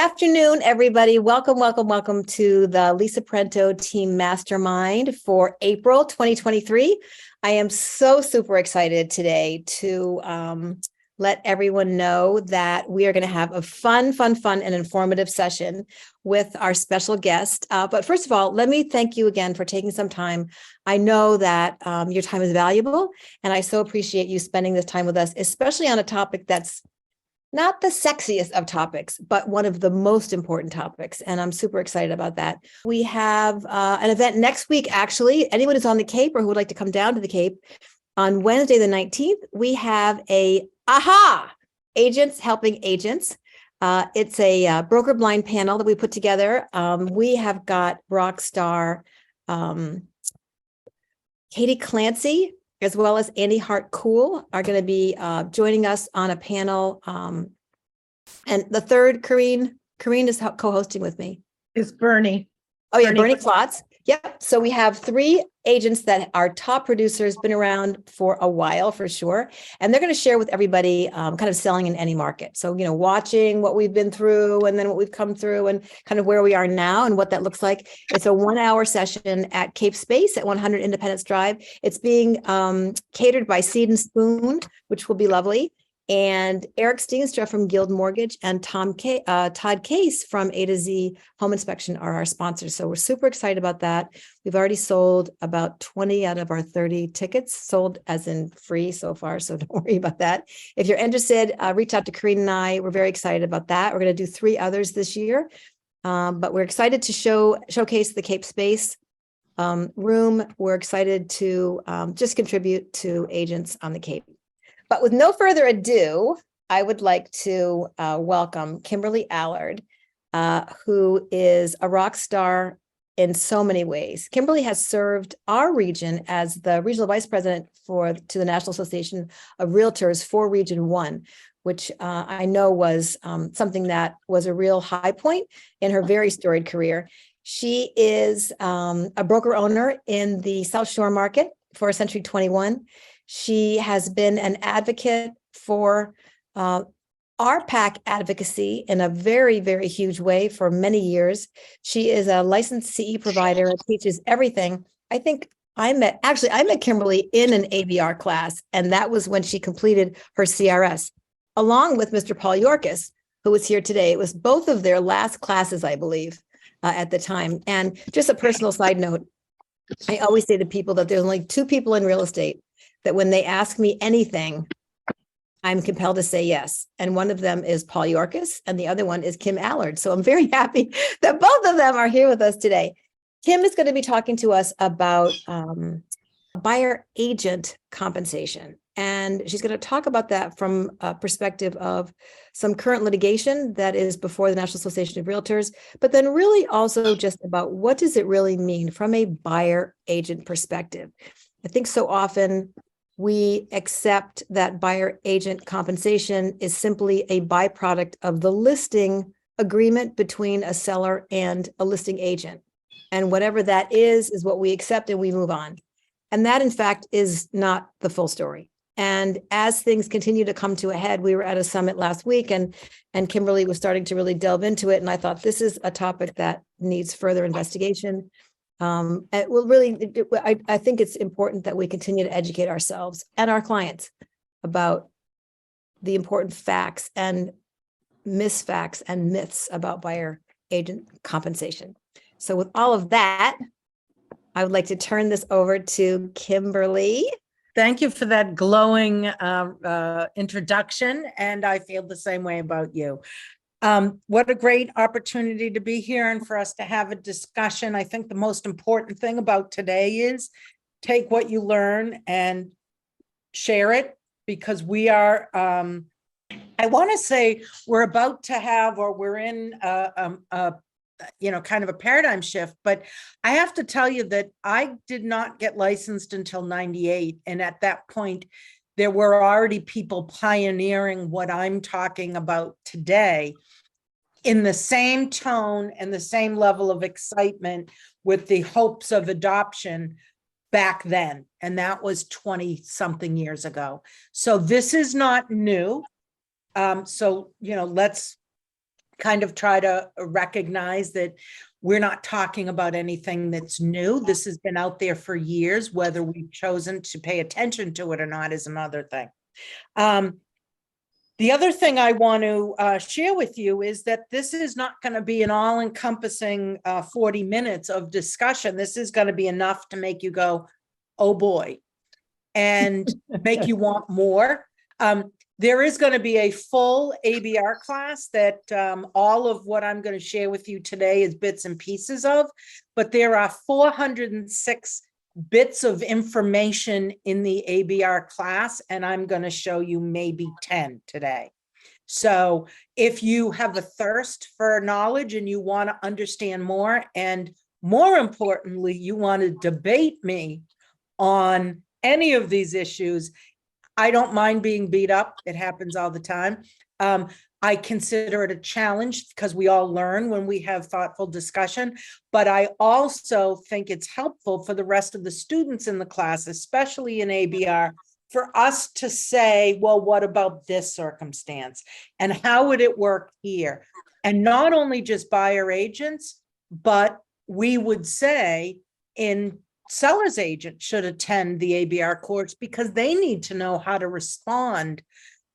afternoon, everybody. Welcome to the Lisa Parento Team Mastermind for April 2023. I am so super excited today to let everyone know that we are going to have a fun and informative session with our special guest. But first of all, let me thank you again for taking some time. I know that your time is valuable, and I so appreciate you spending this time with us, especially on a topic that's not the sexiest of topics, but one of the most important topics. And I'm super excited about that. We have an event next week, actually. Anyone who's on the Cape or who would like to come down to the Cape, on Wednesday, the 19th, we have a Agents Helping Agents. It's a broker blind panel that we put together. We have got rock star Katie Clancy, as well as Andy Hart-Cool are going to be joining us on a panel. And the third, Corrine is co-hosting with me. It's Bernie. Oh yeah, Bernie Klotz. Yep. So we have three agents that are top producers, been around for a while for sure. And they're going to share with everybody kind of selling in any market. So, you know, watching what we've been through and then what we've come through and kind of where we are now and what that looks like. It's a 1-hour session at Cape Space at 100 Independence Drive. It's being catered by Seed and Spoon, which will be lovely. And Eric Steenstra from Guild Mortgage and Todd Case from A to Z Home Inspection are our sponsors. So we're super excited about that. We've already sold about 20 out of our 30 tickets, sold as in free so far. So don't worry about that. If you're interested, reach out to Corrine and I. We're very excited about that. We're going to do 3 others this year. But we're excited to showcase the Cape Space room. We're excited to just contribute to agents on the Cape. But with no further ado, I would like to welcome Kimberly Allard, who is a rock star in so many ways. Kimberly has served our region as the regional vice president to the National Association of Realtors for Region 1, which I know was something that was a real high point in her very storied career. She is a broker owner in the South Shore market for Century 21. She has been an advocate for RPAC advocacy in a very, very huge way for many years. She is a licensed CE provider and teaches everything. I think I met Kimberly in an ABR class, and that was when she completed her CRS, along with Mr. Paul Yorkis, who was here today. It was both of their last classes, I believe, at the time. And just a personal side note, I always say to people that there's only 2 people in real estate that when they ask me anything, I'm compelled to say yes. And one of them is Paul Yorkis, and the other one is Kim Allard. So I'm very happy that both of them are here with us today. Kim is going to be talking to us about buyer agent compensation. And she's going to talk about that from a perspective of some current litigation that is before the National Association of Realtors, but then really also just about what does it really mean from a buyer agent perspective. I think so often we accept that buyer agent compensation is simply a byproduct of the listing agreement between a seller and a listing agent. And whatever that is what we accept and we move on. And that, in fact, is not the full story. And as things continue to come to a head, we were at a summit last week and Kimberly was starting to really delve into it. And I thought this is a topic that needs further investigation. I think it's important that we continue to educate ourselves and our clients about the important facts and misfacts and myths about buyer agent compensation. So with all of that, I would like to turn this over to Kimberly. Thank you for that glowing introduction. And I feel the same way about you. What a great opportunity to be here and for us to have a discussion. I think the most important thing about today is take what you learn and share it, because we are, I want to say we're about to have, or we're in kind of a paradigm shift, but I have to tell you that I did not get licensed until 98. And at that point, there were already people pioneering what I'm talking about today in the same tone and the same level of excitement with the hopes of adoption back then. And that was 20 something years ago. So this is not new. Let's kind of try to recognize that we're not talking about anything that's new. This has been out there for years. Whether we've chosen to pay attention to it or not is another thing. The other thing I want to share with you is that this is not going to be an all-encompassing 40 minutes of discussion. This is going to be enough to make you go, oh boy, and make you want more. There is going to be a full ABR class that all of what I'm going to share with you today is bits and pieces of, but there are 406 bits of information in the ABR class, and I'm going to show you maybe 10 today. So if you have a thirst for knowledge and you want to understand more, and more importantly, you want to debate me on any of these issues, I don't mind being beat up. It happens all the time. I consider it a challenge because we all learn when we have thoughtful discussion, but I also think it's helpful for the rest of the students in the class, especially in ABR, for us to say, well, what about this circumstance? And how would it work here? And not only just buyer agents, but we would say in seller's agent should attend the ABR course because they need to know how to respond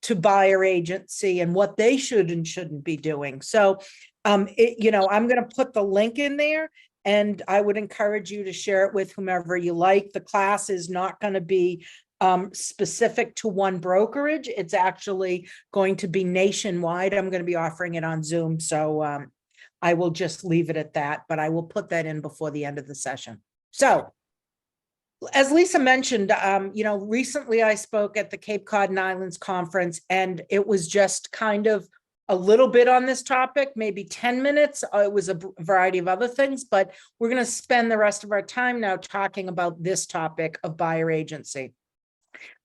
to buyer agency and what they should and shouldn't be doing. So, I'm going to put the link in there, and I would encourage you to share it with whomever you like. The class is not going to be specific to one brokerage. It's actually going to be nationwide. I'm going to be offering it on Zoom. So I will just leave it at that, but I will put that in before the end of the session. So, as Lisa mentioned, recently I spoke at the Cape Cod and Islands Conference, and it was just kind of a little bit on this topic, maybe 10 minutes. It was a variety of other things, but we're going to spend the rest of our time now talking about this topic of buyer agency.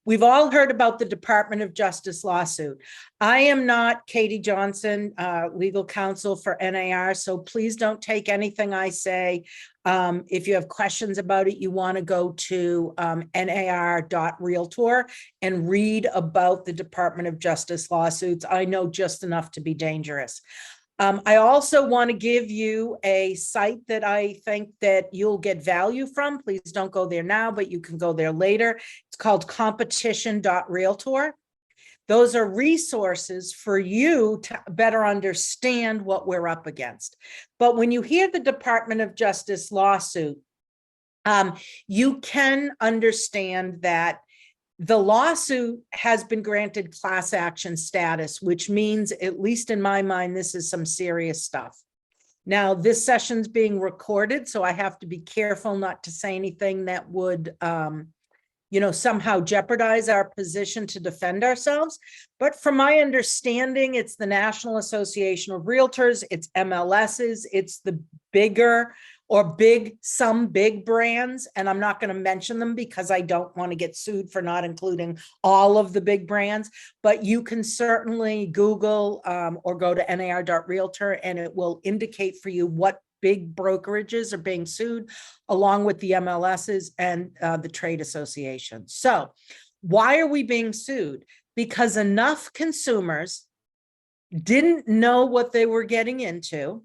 We've all heard about the Department of Justice lawsuit. I am not Katie Johnson, legal counsel for NAR, so please don't take anything I say. If you have questions about it, you want to go to nar.realtor and read about the Department of Justice lawsuits. I know just enough to be dangerous. I also want to give you a site that I think that you'll get value from. Please don't go there now, but you can go there later. It's called competition.realtor. Those are resources for you to better understand what we're up against. But when you hear the Department of Justice lawsuit, you can understand that the lawsuit has been granted class action status, which means, at least in my mind, this is some serious stuff. Now, this session's being recorded, so I have to be careful not to say anything that would, somehow jeopardize our position to defend ourselves. But from my understanding, it's the National Association of Realtors, it's MLSs, it's the bigger or some big brands, and I'm not going to mention them because I don't want to get sued for not including all of the big brands, but you can certainly Google or go to nar.realtor and it will indicate for you what big brokerages are being sued, along with the MLSs and the trade associations. So why are we being sued? Because enough consumers didn't know what they were getting into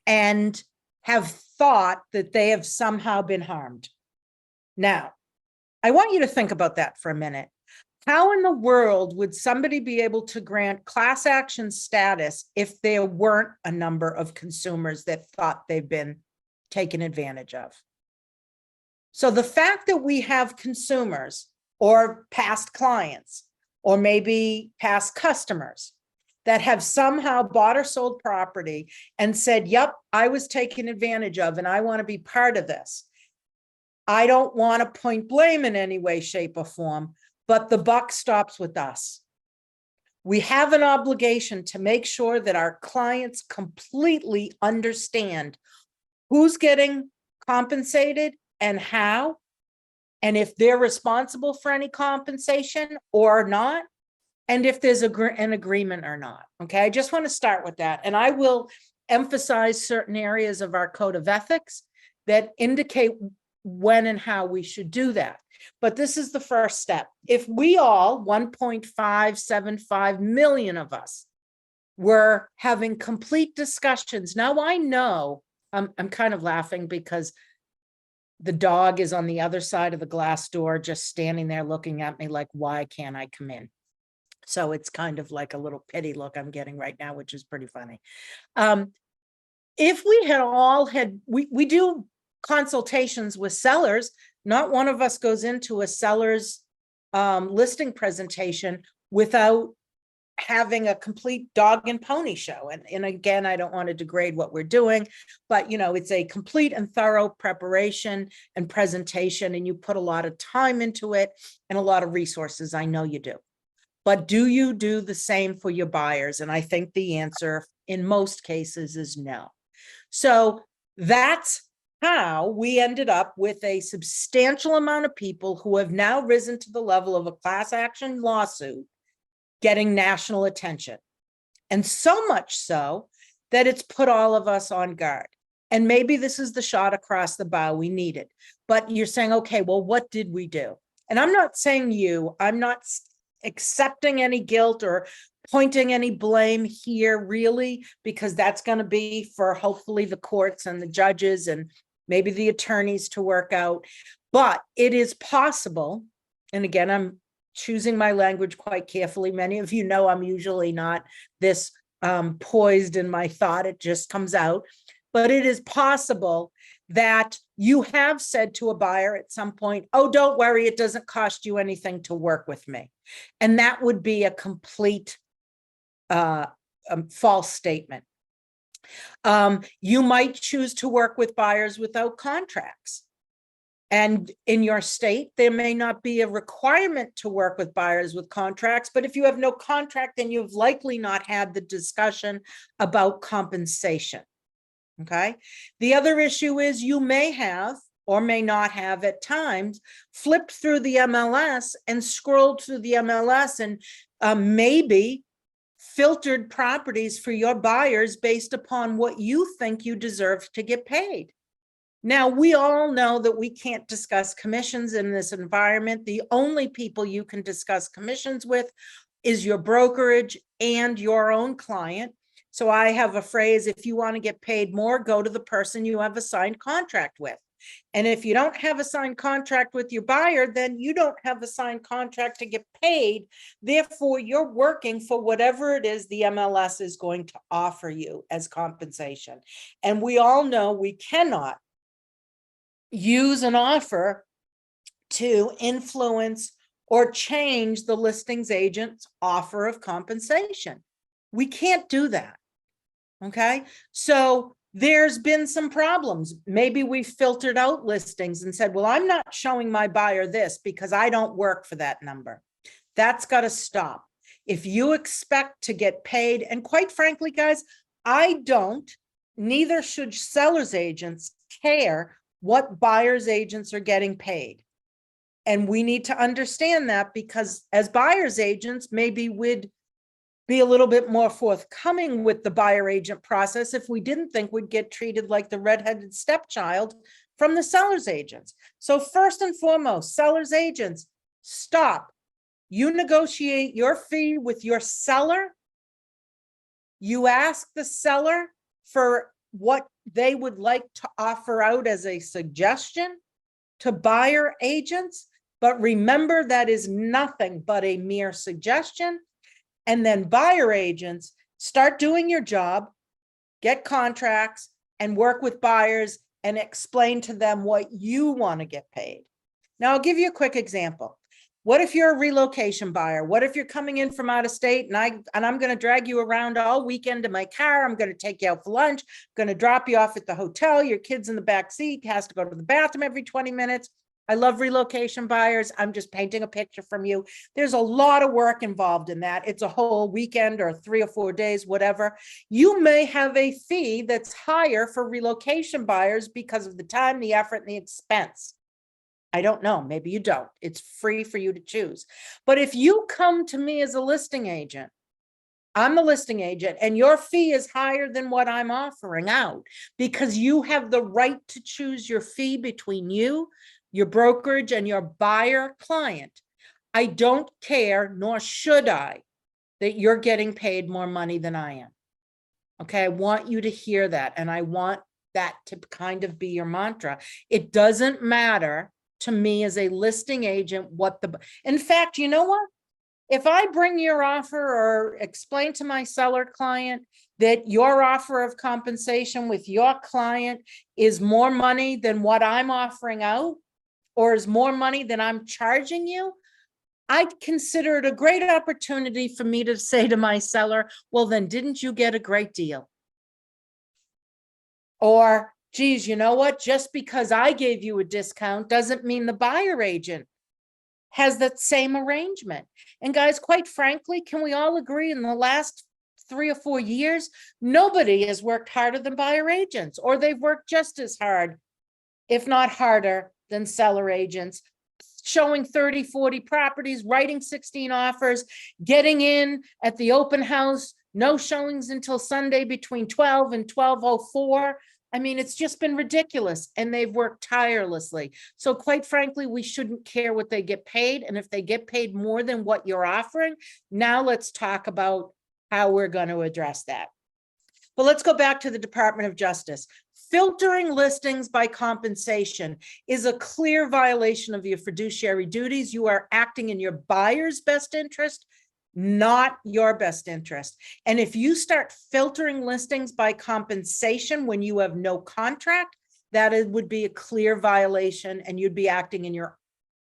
and have thought that they have somehow been harmed. Now, I want you to think about that for a minute. How in the world would somebody be able to grant class action status if there weren't a number of consumers that thought they've been taken advantage of? So the fact that we have consumers or past clients or maybe past customers that have somehow bought or sold property and said, yep, I was taken advantage of and I want to be part of this. I don't want to point blame in any way, shape, or form, but the buck stops with us. We have an obligation to make sure that our clients completely understand who's getting compensated and how, and if they're responsible for any compensation or not, and if there's an agreement or not. Okay, I just want to start with that. And I will emphasize certain areas of our code of ethics that indicate when and how we should do that. But this is the first step. If we all, 1.575 million of us, We're having complete discussions. Now I know, I'm kind of laughing because the dog is on the other side of the glass door, just standing there looking at me like, why can't I come in? So it's kind of like a little pity look I'm getting right now, which is pretty funny. If we had all had, we do consultations with sellers. Not one of us goes into a seller's listing presentation without having a complete dog and pony show. And again, I don't want to degrade what we're doing, but it's a complete and thorough preparation and presentation, and you put a lot of time into it and a lot of resources. I know you do. But do you do the same for your buyers? And I think the answer in most cases is no. So that's how we ended up with a substantial amount of people who have now risen to the level of a class action lawsuit getting national attention. And so much so that it's put all of us on guard. And maybe this is the shot across the bow we needed. But you're saying, okay, well, what did we do? And I'm not saying I'm not accepting any guilt or pointing any blame here, really, because that's going to be for hopefully the courts and the judges and maybe the attorneys to work out. But it is possible, and again, I'm choosing my language quite carefully. Many of you know I'm usually not this poised in my thought, it just comes out. But it is possible that you have said to a buyer at some point, oh, don't worry, it doesn't cost you anything to work with me. And that would be a complete false statement. You might choose to work with buyers without contracts. And in your state, there may not be a requirement to work with buyers with contracts, but if you have no contract, then you've likely not had the discussion about compensation. Okay. The other issue is you may have or may not have at times flipped through the MLS and scrolled through the MLS and maybe filtered properties for your buyers based upon what you think you deserve to get paid. Now, we all know that we can't discuss commissions in this environment. The only people you can discuss commissions with is your brokerage and your own client. So I have a phrase, if you want to get paid more, go to the person you have a signed contract with. And if you don't have a signed contract with your buyer, then you don't have a signed contract to get paid. Therefore, you're working for whatever it is the MLS is going to offer you as compensation. And we all know we cannot use an offer to influence or change the listings agent's offer of compensation. We can't do that. Okay, so there's been some problems. Maybe we filtered out listings and said, well, I'm not showing my buyer this because I don't work for that number. That's got to stop. If you expect to get paid, and quite frankly, guys, I don't, neither should sellers agents care what buyers agents are getting paid. And we need to understand that, because as buyers agents, maybe we'd be a little bit more forthcoming with the buyer agent process if we didn't think we'd get treated like the redheaded stepchild from the sellers agents. So first and foremost, sellers agents, stop. You negotiate your fee with your seller. You ask the seller for what they would like to offer out as a suggestion to buyer agents. But remember, that is nothing but a mere suggestion. And then buyer agents, start doing your job, get contracts, and work with buyers and explain to them what you want to get paid. Now, I'll give you a quick example. What if you're a relocation buyer? What if you're coming in from out of state and I'm going to drag you around all weekend in my car? I'm going to take you out for lunch, I'm going to drop you off at the hotel. Your kid's in the back seat, has to go to the bathroom every 20 minutes. I love relocation buyers. I'm just painting a picture from you. There's a lot of work involved in that. It's a whole weekend or 3 or 4 days, whatever. You may have a fee that's higher for relocation buyers because of the time, the effort, and the expense. I don't know. Maybe you don't. It's free for you to choose. But if you come to me as a listing agent, I'm the listing agent, and your fee is higher than what I'm offering out because you have the right to choose your fee between you, your brokerage, and your buyer client. I don't care, nor should I, that you're getting paid more money than I am. Okay, I want you to hear that. And I want that to kind of be your mantra. It doesn't matter to me as a listing agent what in fact, you know what? If I bring your offer or explain to my seller client that your offer of compensation with your client is more money than what I'm offering out, or is more money than I'm charging you, I consider it a great opportunity for me to say to my seller, well, then didn't you get a great deal? Or, geez, you know what? Just because I gave you a discount doesn't mean the buyer agent has that same arrangement. And guys, quite frankly, can we all agree in the last 3 or 4 years, nobody has worked harder than buyer agents, or they've worked just as hard, if not harder, than seller agents, showing 30, 40 properties, writing 16 offers, getting in at the open house, no showings until Sunday between 12 and 12:04. I mean, it's just been ridiculous, and they've worked tirelessly. So quite frankly, we shouldn't care what they get paid. And if they get paid more than what you're offering, now let's talk about how we're going to address that. But let's go back to the Department of Justice. Filtering listings by compensation is a clear violation of your fiduciary duties. You are acting in your buyer's best interest, not your best interest. And if you start filtering listings by compensation when you have no contract, that would be a clear violation, and you'd be acting in your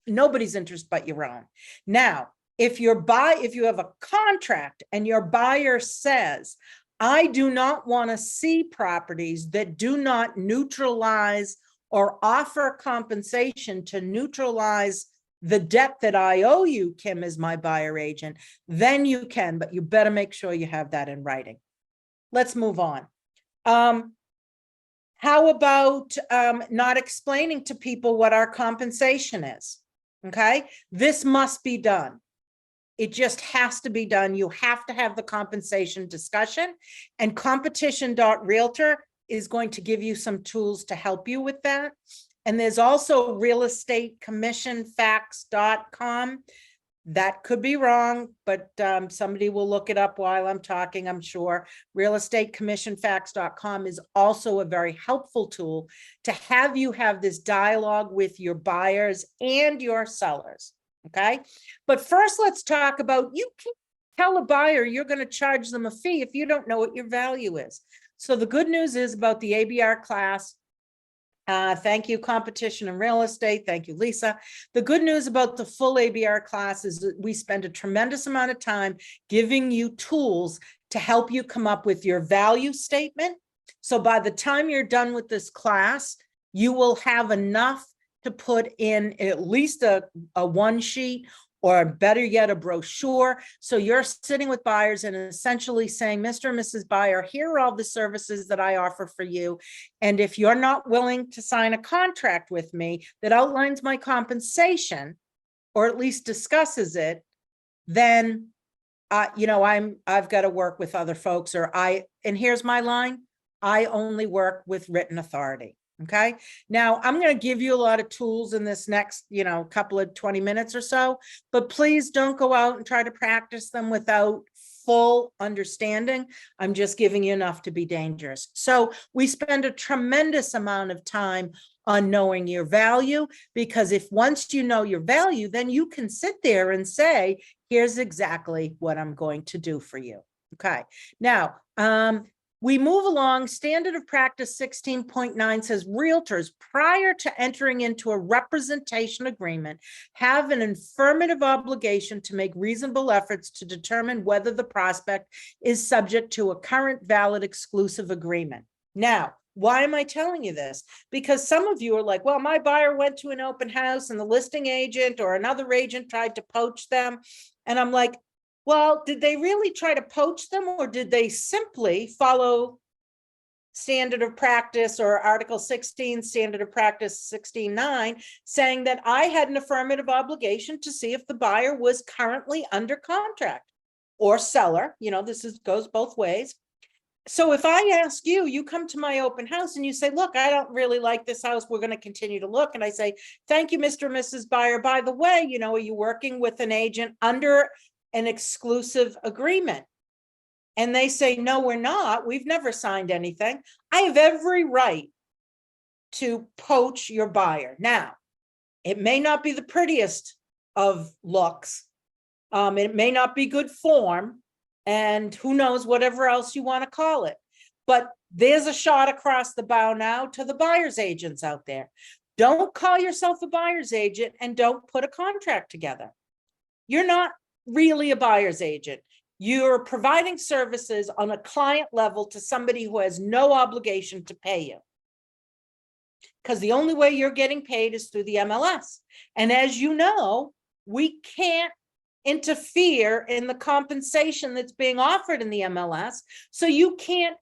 nobody's interest but your own. Now, if you have a contract and your buyer says, I do not want to see properties that do not neutralize or offer compensation to neutralize the debt that I owe you, Kim, as my buyer agent, then you can, but you better make sure you have that in writing. Let's move on. How about not explaining to people what our compensation is? Okay, this must be done. It just has to be done. You have to have the compensation discussion, and competition.realtor is going to give you some tools to help you with that. And there's also realestatecommissionfacts.com. That could be wrong, but somebody will look it up while I'm talking, I'm sure. Realestatecommissionfacts.com is also a very helpful tool to have you have this dialogue with your buyers and your sellers. Okay, but first let's talk about, you can tell a buyer you're going to charge them a fee if you don't know what your value is. So the good news is about the ABR class. Thank you, Competition and Real Estate. Thank you, Lisa. The good news about the full ABR class is that we spend a tremendous amount of time giving you tools to help you come up with your value statement. So by the time you're done with this class, you will have enough to put in at least a one sheet, or better yet, a brochure. So you're sitting with buyers and essentially saying, Mr. and Mrs. Buyer, here are all the services that I offer for you. And if you're not willing to sign a contract with me that outlines my compensation, or at least discusses it, then, I've got to work with other folks, and here's my line, I only work with written authority. Okay. Now I'm going to give you a lot of tools in this next, couple of 20 minutes or so, but please don't go out and try to practice them without full understanding. I'm just giving you enough to be dangerous. So we spend a tremendous amount of time on knowing your value, because if once you know your value, then you can sit there and say, here's exactly what I'm going to do for you. Okay. Now, we move along. Standard of Practice 16.9 says realtors, prior to entering into a representation agreement, have an affirmative obligation to make reasonable efforts to determine whether the prospect is subject to a current valid exclusive agreement. Now, why am I telling you this? Because some of you are like, well, my buyer went to an open house and the listing agent or another agent tried to poach them. And I'm like, well, did they really try to poach them, or did they simply follow Standard of Practice or Article 16, Standard of Practice 16.9, saying that I had an affirmative obligation to see if the buyer was currently under contract, or seller, goes both ways. So if I ask you, you come to my open house and you say, look, I don't really like this house, we're going to continue to look. And I say, thank you, Mr. and Mrs. Buyer. By the way, are you working with an agent under an exclusive agreement. And they say, no, we're not. We've never signed anything. I have every right to poach your buyer. Now, it may not be the prettiest of looks. It may not be good form, and who knows, whatever else you want to call it. But there's a shot across the bow now to the buyer's agents out there. Don't call yourself a buyer's agent and don't put a contract together. You're not really a buyer's agent. You're providing services on a client level to somebody who has no obligation to pay you. Because the only way you're getting paid is through the MLS. And as you know, we can't interfere in the compensation that's being offered in the MLS. So you can't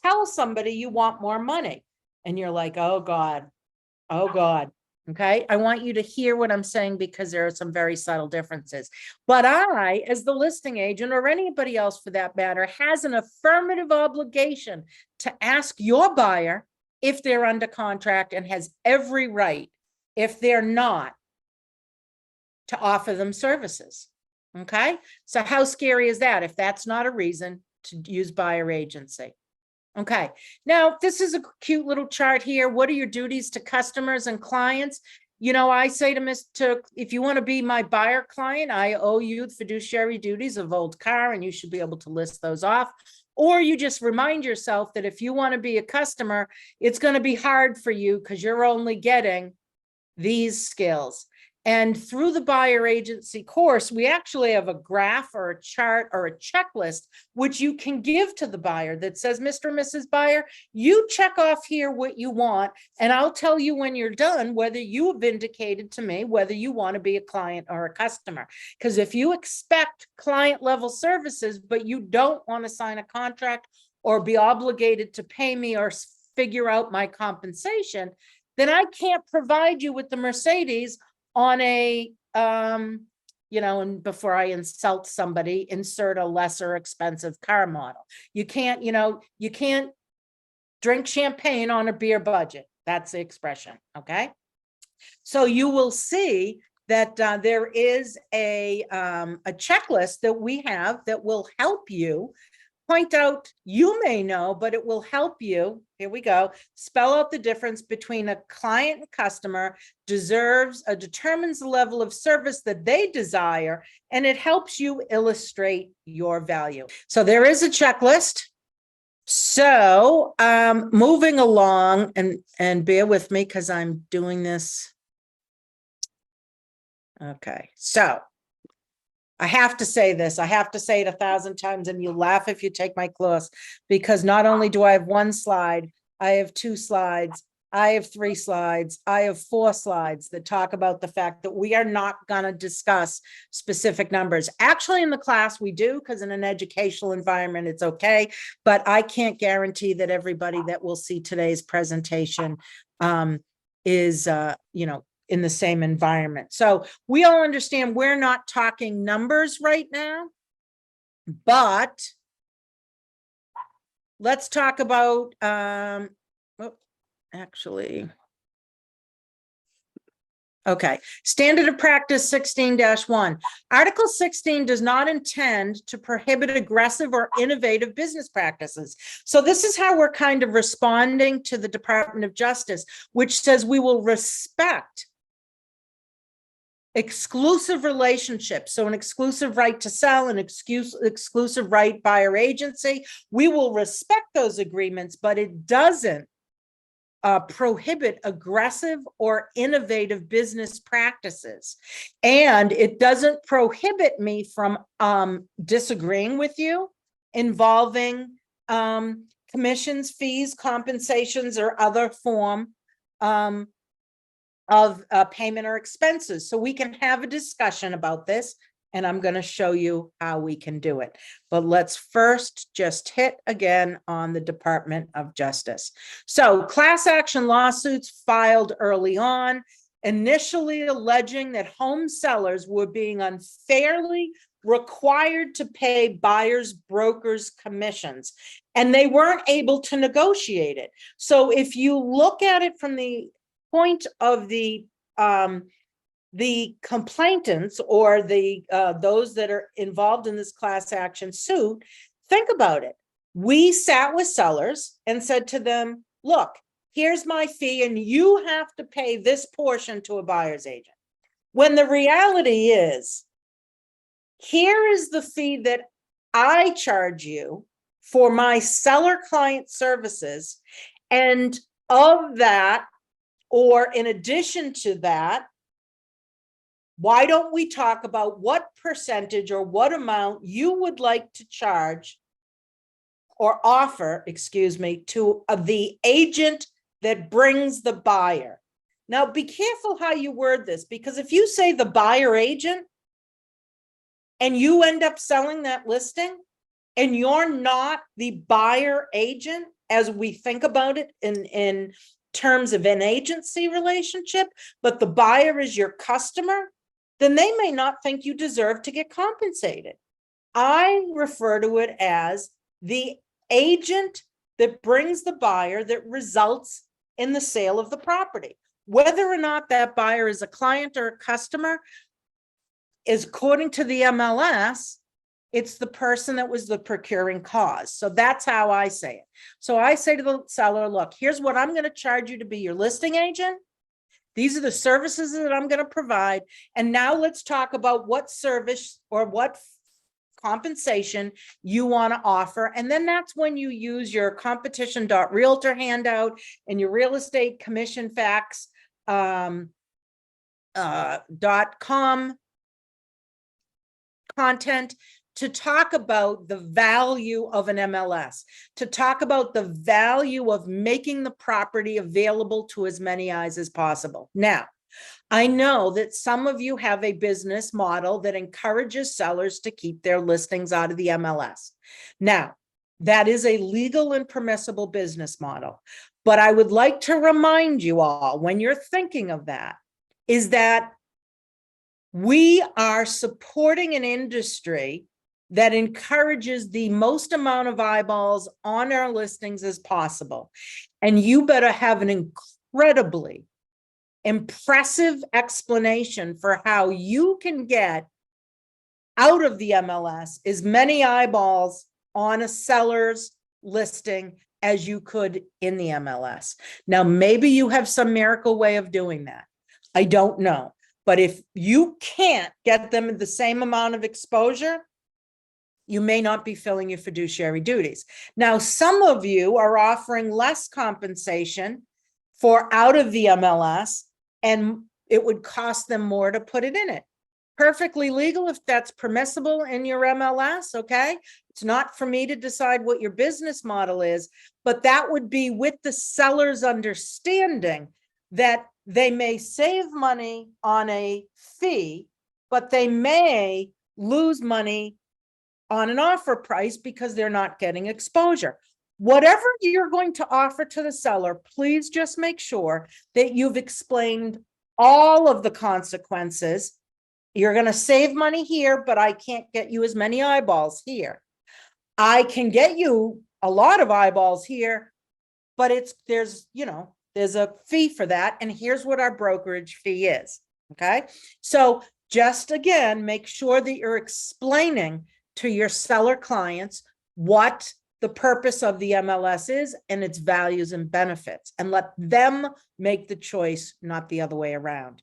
tell somebody you want more money. And you're like, oh God, oh God. Okay, I want you to hear what I'm saying because there are some very subtle differences. But I, as the listing agent, or anybody else for that matter, has an affirmative obligation to ask your buyer if they're under contract, and has every right, if they're not, to offer them services. Okay, so how scary is that if that's not a reason to use buyer agency? Okay, now this is a cute little chart here. What are your duties to customers and clients? You know, I say to Mr. If you want to be my buyer client, I owe you the fiduciary duties of old car, and you should be able to list those off. Or you just remind yourself that if you want to be a customer, it's going to be hard for you because you're only getting these skills. And through the buyer agency course, we actually have a graph or a chart or a checklist, which you can give to the buyer that says, Mr. and Mrs. Buyer, you check off here what you want, and I'll tell you when you're done, whether you have indicated to me whether you want to be a client or a customer. Because if you expect client level services, but you don't want to sign a contract or be obligated to pay me or figure out my compensation, then I can't provide you with the Mercedes on a, you know, and before I insult somebody, insert a lesser expensive car model. You can't, you know, you can't drink champagne on a beer budget. That's the expression, okay? So you will see that there is a checklist that we have that will help you point out, you may know, but it will help you, here we go, spell out the difference between a client and customer, determines the level of service that they desire, and it helps you illustrate your value. So there is a checklist. So moving along, and bear with me because I'm doing this. Okay, so I have to say this. I have to say it 1,000 times, and you laugh if you take my class, because not only do I have one slide, I have 2 slides, I have 3 slides, I have 4 slides that talk about the fact that we are not going to discuss specific numbers. Actually, in the class we do, because in an educational environment it's okay, but I can't guarantee that everybody that will see today's presentation is, you know, in the same environment. So we all understand we're not talking numbers right now, but let's talk about, actually, okay, Standard of Practice 16-1. Article 16 does not intend to prohibit aggressive or innovative business practices. So this is how we're kind of responding to the Department of Justice, which says we will respect exclusive relationships. So an exclusive right to sell, an exclusive right buyer agency. We will respect those agreements, but it doesn't prohibit aggressive or innovative business practices. And it doesn't prohibit me from disagreeing with you involving commissions, fees, compensations, or other form of payment or expenses. So we can have a discussion about this, and I'm going to show you how we can do it. But let's first just hit again on the Department of Justice. So class action lawsuits filed early on, initially alleging that home sellers were being unfairly required to pay buyers, brokers, commissions, and they weren't able to negotiate it. So if you look at it from the point of the the complainants or the those that are involved in this class action suit, think about it. We sat with sellers and said to them, look, here's my fee, and you have to pay this portion to a buyer's agent. When the reality is, here is the fee that I charge you for my seller client services. And of that, or in addition to that, why don't we talk about what percentage or what amount you would like to charge or offer, excuse me, to the agent that brings the buyer. Now, be careful how you word this, because if you say the buyer agent and you end up selling that listing and you're not the buyer agent, as we think about it in terms of an agency relationship, but the buyer is your customer, then they may not think you deserve to get compensated. I refer to it as the agent that brings the buyer that results in the sale of the property. Whether or not that buyer is a client or a customer is, according to the MLS, it's the person that was the procuring cause. So that's how I say it. So I say to the seller, look, here's what I'm going to charge you to be your listing agent. These are the services that I'm going to provide. And now let's talk about what service or what compensation you want to offer. And then that's when you use your competition.realtor handout and your real estate commission facts .com content to talk about the value of an MLS, to talk about the value of making the property available to as many eyes as possible. Now, I know that some of you have a business model that encourages sellers to keep their listings out of the MLS. Now, that is a legal and permissible business model. But I would like to remind you all, when you're thinking of that, is that we are supporting an industry that encourages the most amount of eyeballs on our listings as possible. And you better have an incredibly impressive explanation for how you can get out of the MLS as many eyeballs on a seller's listing as you could in the MLS. Now, maybe you have some miracle way of doing that. I don't know. But if you can't get them the same amount of exposure, you may not be filling your fiduciary duties. Now, some of you are offering less compensation for out of the MLS, and it would cost them more to put it in it. Perfectly legal if that's permissible in your MLS, okay? It's not for me to decide what your business model is, but that would be with the seller's understanding that they may save money on a fee, but they may lose money on an offer price because they're not getting exposure. Whatever you're going to offer to the seller, please just make sure that you've explained all of the consequences. You're going to save money here, but I can't get you as many eyeballs here. I can get you a lot of eyeballs here, but there's a fee for that. And here's what our brokerage fee is. Okay. So just again, make sure that you're explaining to your seller clients what the purpose of the MLS is and its values and benefits, and let them make the choice, not the other way around.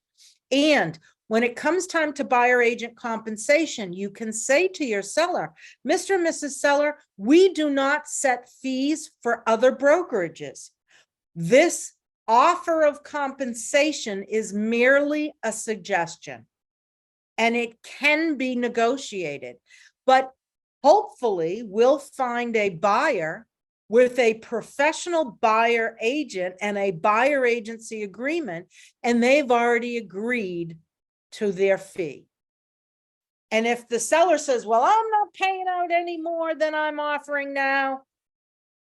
And when it comes time to buyer agent compensation, you can say to your seller, Mr. and Mrs. Seller, we do not set fees for other brokerages. This offer of compensation is merely a suggestion, and it can be negotiated. But hopefully we'll find a buyer with a professional buyer agent and a buyer agency agreement, and they've already agreed to their fee. And if the seller says, well, I'm not paying out any more than I'm offering now,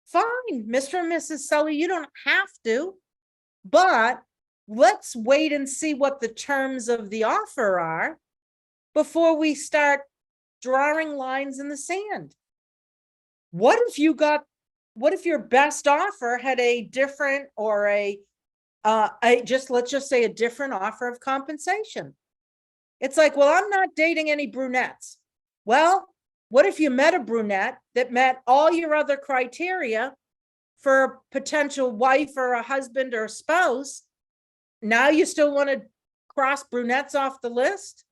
fine, Mr. and Mrs. Seller, you don't have to, but let's wait and see what the terms of the offer are before we start drawing lines in the sand. What if your best offer had a different or let's just say a different offer of compensation? It's like, well, I'm not dating any brunettes. Well, what if you met a brunette that met all your other criteria for a potential wife or a husband or a spouse? Now you still want to cross brunettes off the list?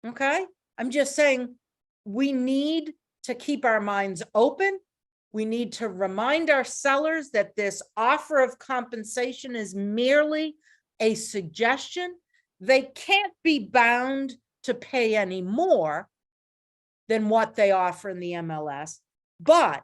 Okay. I'm just saying we need to keep our minds open. We need to remind our sellers that this offer of compensation is merely a suggestion. They can't be bound to pay any more than what they offer in the MLS, but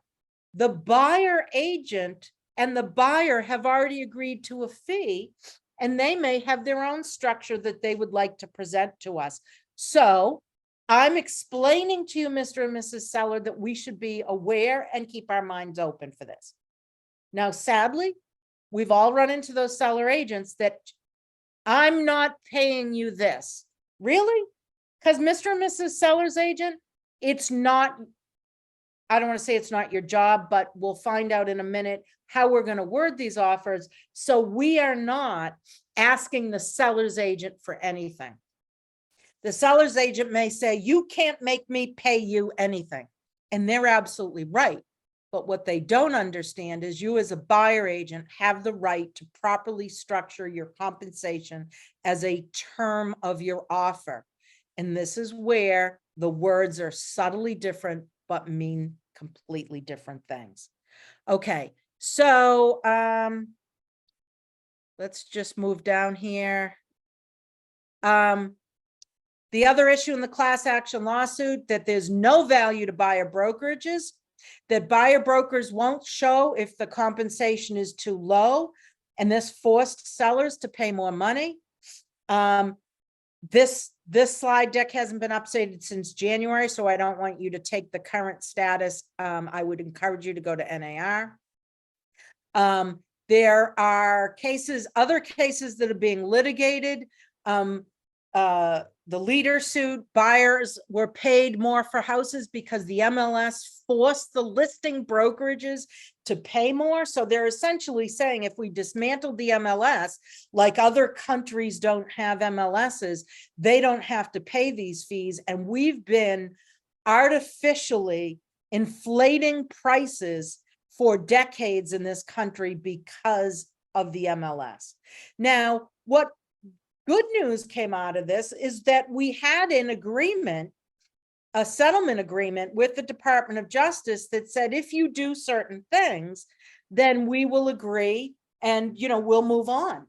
the buyer agent and the buyer have already agreed to a fee, and they may have their own structure that they would like to present to us. So I'm explaining to you, Mr. and Mrs. Seller, that we should be aware and keep our minds open for this. Now, sadly, we've all run into those seller agents that I'm not paying you this. Really? Because Mr. and Mrs. Seller's agent, it's not, I don't want to say it's not your job, but we'll find out in a minute how we're going to word these offers. So we are not asking the seller's agent for anything. The seller's agent may say, you can't make me pay you anything. And they're absolutely right. But what they don't understand is you as a buyer agent have the right to properly structure your compensation as a term of your offer. And this is where the words are subtly different, but mean completely different things. Okay, so let's just move down here. The other issue in the class action lawsuit, that there's no value to buyer brokerages, that buyer brokers won't show if the compensation is too low, and this forced sellers to pay more money. This slide deck hasn't been updated since January, so I don't want you to take the current status. I would encourage you to go to NAR. There are cases, other cases that are being litigated. The leader suit, buyers were paid more for houses because the MLS forced the listing brokerages to pay more. So they're essentially saying if we dismantled the MLS, like other countries don't have MLSs, they don't have to pay these fees. And we've been artificially inflating prices for decades in this country because of the MLS. Now, what good news came out of this is that we had an agreement, a settlement agreement with the Department of Justice that said, if you do certain things, then we will agree and, we'll move on.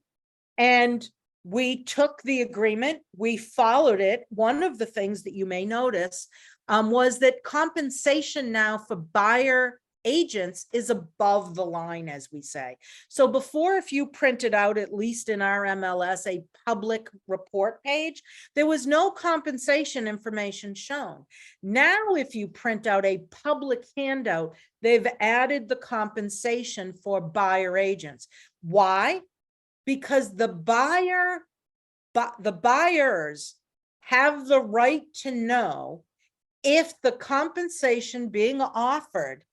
And we took the agreement, we followed it. One of the things that you may notice was that compensation now for buyer agents is above the line, as we say. So before, if you printed out, at least in our MLS, a public report page, there was no compensation information shown. Now, if you print out a public handout, they've added the compensation for buyer agents. Why? Because the buyers have the right to know if the compensation being offered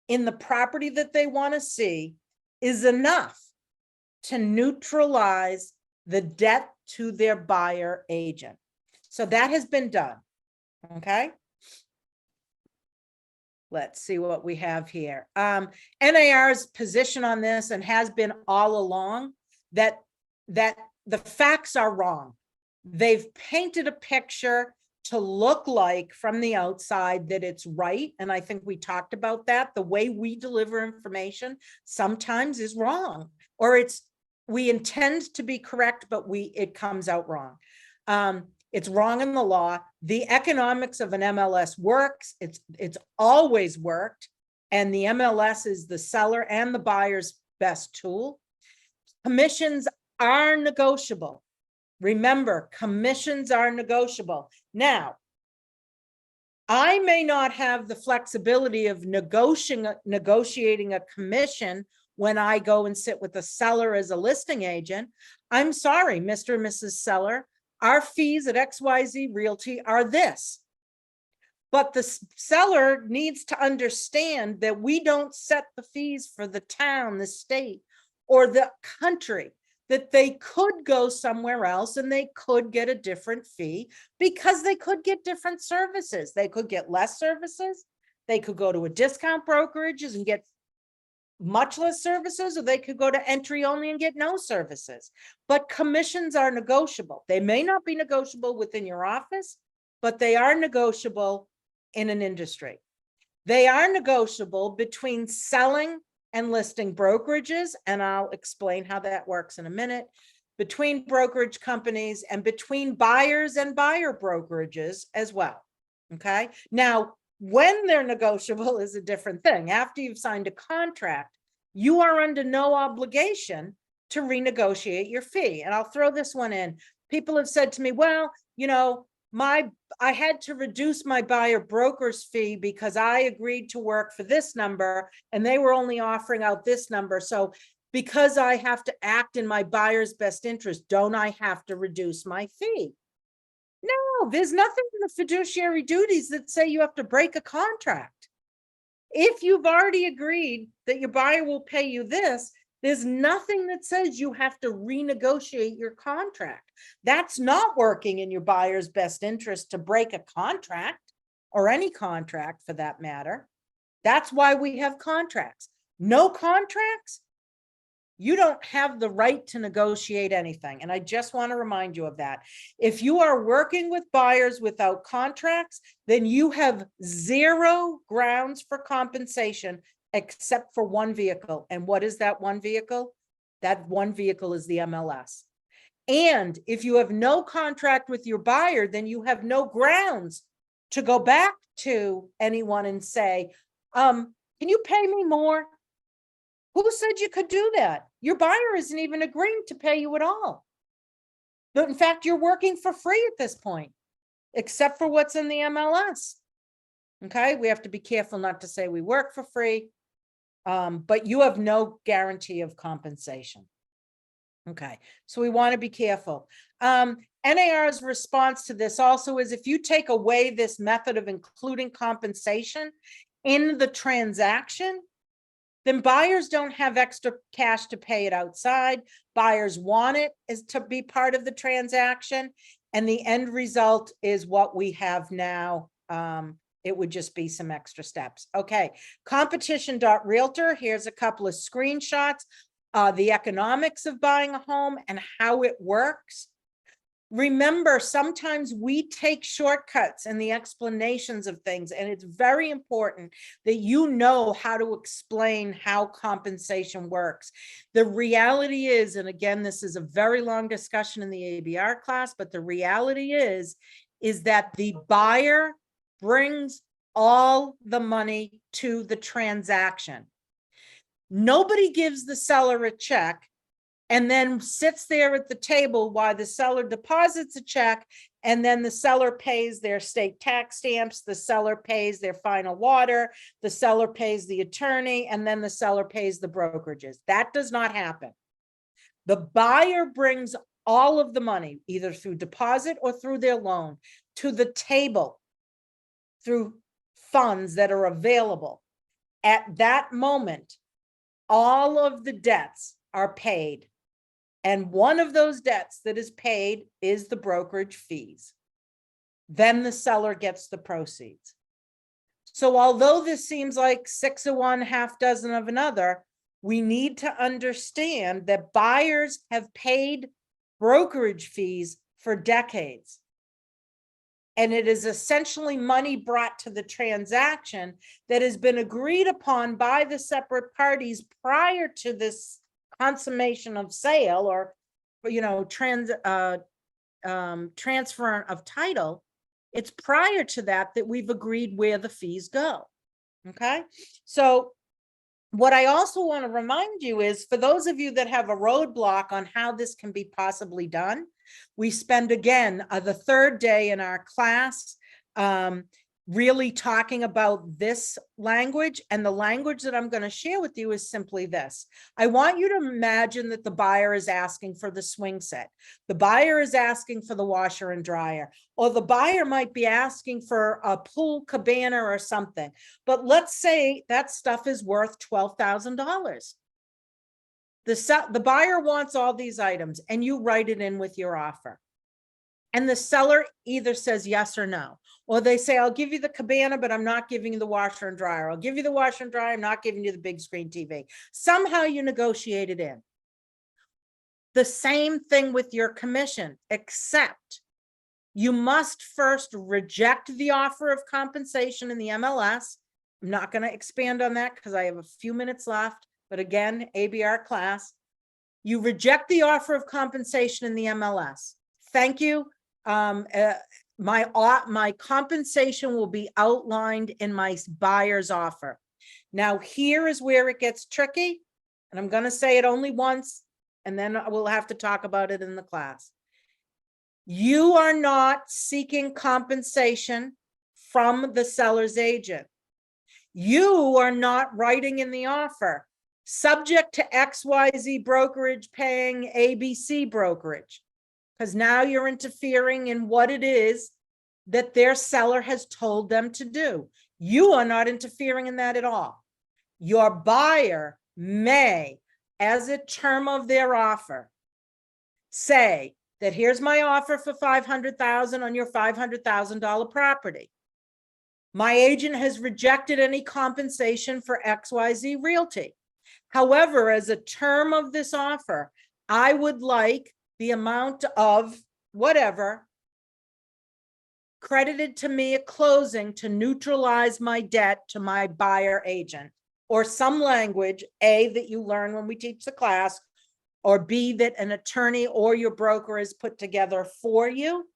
in the property that they want to see is enough to neutralize the debt to their buyer agent. So that has been done. Okay. Let's see what we have here. NAR's position on this, and has been all along, that the facts are wrong. They've painted a picture to look like from the outside that it's right. And I think we talked about that. The way we deliver information sometimes is wrong, or we intend to be correct, but it comes out wrong. It's wrong in the law. The economics of an MLS works. It's always worked. And the MLS is the seller and the buyer's best tool. Commissions are negotiable. Remember, commissions are negotiable. Now, I may not have the flexibility of negotiating a commission when I go and sit with a seller as a listing agent. I'm sorry, Mr. and Mrs. Seller, our fees at XYZ Realty are this. But the seller needs to understand that we don't set the fees for the town, the state, or the country. that they could go somewhere else and they could get a different fee because they could get different services. They could get less services. They could go to a discount brokerages and get much less services, or they could go to entry only and get no services. But commissions are negotiable. They may not be negotiable within your office, but they are negotiable in an industry. They are negotiable between selling and listing brokerages, and I'll explain how that works in a minute, between brokerage companies and between buyers and buyer brokerages as well. Okay. Now, when they're negotiable is a different thing. After you've signed a contract, you are under no obligation to renegotiate your fee. And I'll throw this one in. People have said to me, well, you know, I had to reduce my buyer broker's fee because I agreed to work for this number and they were only offering out this number. So because I have to act in my buyer's best interest, don't I have to reduce my fee? No, there's nothing in the fiduciary duties that say you have to break a contract. If you've already agreed that your buyer will pay you this, there's nothing that says you have to renegotiate your contract. That's not working in your buyer's best interest to break a contract, or any contract for that matter. That's why we have contracts. No contracts, you don't have the right to negotiate anything. And I just want to remind you of that. If you are working with buyers without contracts, then you have zero grounds for compensation except for one vehicle. And what is that one vehicle? That one vehicle is the MLS. And if you have no contract with your buyer, then you have no grounds to go back to anyone and say, can you pay me more? Who said you could do that? Your buyer isn't even agreeing to pay you at all. But in fact, you're working for free at this point, except for what's in the MLS. Okay, we have to be careful not to say we work for free, but you have no guarantee of compensation. Okay, so we want to be careful. NAR's response to this also is, if you take away this method of including compensation in the transaction, then buyers don't have extra cash to pay it outside. Buyers want it as to be part of the transaction. And the end result is what we have now. It would just be some extra steps. Okay, competition.realtor. Here's a couple of screenshots. The economics of buying a home and how it works. Remember, sometimes we take shortcuts in the explanations of things, and it's very important that you know how to explain how compensation works. The reality is, and again, this is a very long discussion in the ABR class, but the reality is that the buyer brings all the money to the transaction. Nobody gives the seller a check and then sits there at the table while the seller deposits a check, and then the seller pays their state tax stamps, the seller pays their final water, the seller pays the attorney, and then the seller pays the brokerages. That does not happen. The buyer brings all of the money, either through deposit or through their loan, to the table through funds that are available. At that moment, all of the debts are paid. And one of those debts that is paid is the brokerage fees. Then the seller gets the proceeds. So although this seems like 6 of one, half dozen of another, we need to understand that buyers have paid brokerage fees for decades. And it is essentially money brought to the transaction that has been agreed upon by the separate parties prior to this consummation of sale, or, you know, transfer of title. It's prior to that we've agreed where the fees go. Okay, so what I also want to remind you is, for those of you that have a roadblock on how this can be possibly done, we spend, again, the third day in our class really talking about this language. And the language that I'm going to share with you is simply this. I want you to imagine that the buyer is asking for the swing set. The buyer is asking for the washer and dryer, or the buyer might be asking for a pool cabana or something. But let's say that stuff is worth $12,000. The buyer wants all these items and you write it in with your offer. And the seller either says yes or no, or they say, I'll give you the cabana, but I'm not giving you the washer and dryer. I'll give you the washer and dryer. I'm not giving you the big screen TV. Somehow you negotiate it in. The same thing with your commission, except you must first reject the offer of compensation in the MLS. I'm not going to expand on that because I have a few minutes left, but again, ABR class, you reject the offer of compensation in the MLS. Thank you. My compensation will be outlined in my buyer's offer. Now, here is where it gets tricky, and I'm going to say it only once, and then we'll have to talk about it in the class. You are not seeking compensation from the seller's agent. You are not writing in the offer, subject to XYZ brokerage paying ABC brokerage, because now you're interfering in what it is that their seller has told them to do. You are not interfering in that at all. Your buyer may, as a term of their offer, say that here's my offer for $500,000 on your $500,000 property. My agent has rejected any compensation for XYZ Realty. However, as a term of this offer, I would like the amount of whatever credited to me at closing to neutralize my debt to my buyer agent, or some language, A, that you learn when we teach the class, or B, that an attorney or your broker has put together for you.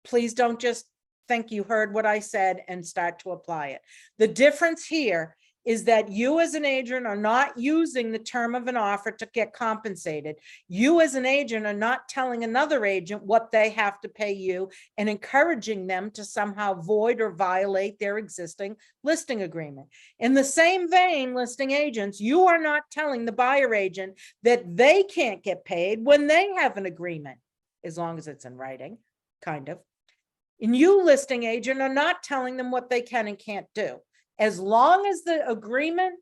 Please don't just think you heard what I said and start to apply it. The difference here is that you as an agent are not using the term of an offer to get compensated. You as an agent are not telling another agent what they have to pay you and encouraging them to somehow void or violate their existing listing agreement. In the same vein, listing agents, you are not telling the buyer agent that they can't get paid when they have an agreement, as long as it's in writing, kind of. And you, listing agent, are not telling them what they can and can't do. As long as the agreement